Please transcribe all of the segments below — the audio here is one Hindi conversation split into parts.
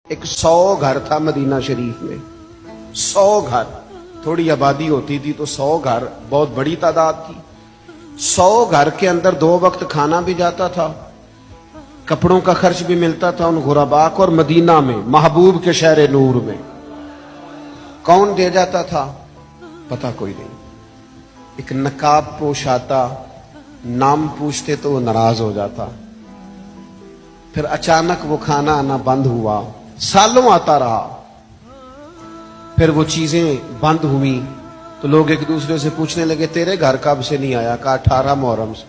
एक 100 घर था मदीना शरीफ में। 100 घर, थोड़ी आबादी होती थी तो 100 घर बहुत बड़ी तादाद थी। 100 घर के अंदर 2 वक्त खाना भी जाता था, कपड़ों का खर्च भी मिलता था उन गुरबा को। और मदीना में, महबूब के शहर नूर में कौन दे जाता था पता कोई नहीं। एक नकाब पोश आता, नाम पूछते तो वो नाराज हो जाता। फिर अचानक वो खाना आना बंद हुआ, सालों आता रहा। फिर वो चीजें बंद हुई तो लोग एक दूसरे से पूछने लगे, तेरे घर कब से नहीं आया? कहा 18 मुहर्रम से।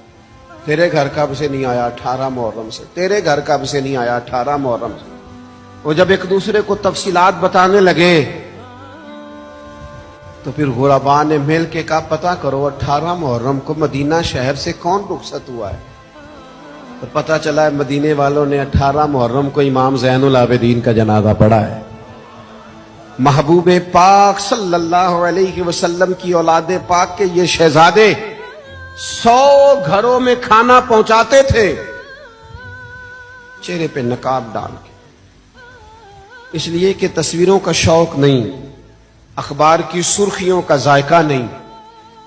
तेरे घर कब से नहीं आया? 18 मुहर्रम से। तेरे घर कब से नहीं आया? 18 मुहर्रम से। वो जब एक दूसरे को तफसीलात बताने लगे तो फिर गुरबा ने मिल के कहा, पता करो 18 मुहर्रम को मदीना शहर से कौन रुखसत हुआ है। तो पता चला है मदीने वालों ने 18 मुहर्रम को इमाम ज़ैनुल आबिदीन का जनाजा पढ़ा है। महबूब पाक सल्लल्लाहु अलैहि वसल्लम की औलादे पाक के ये शहजादे 100 घरों में खाना पहुंचाते थे, चेहरे पे नकाब डाल के। इसलिए कि तस्वीरों का शौक नहीं, अखबार की सुर्खियों का जायका नहीं,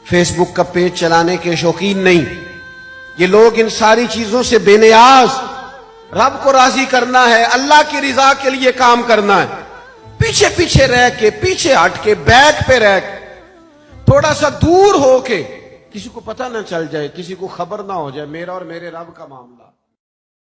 फेसबुक का पेज चलाने के शौकीन नहीं। ये लोग इन सारी चीजों से बेनियाज, रब को राजी करना है, अल्लाह की रिजा के लिए काम करना है। पीछे पीछे रह के, पीछे हट के, बैक पे रह के, थोड़ा सा दूर हो के, किसी को पता ना चल जाए, किसी को खबर ना हो जाए मेरा और मेरे रब का मामला।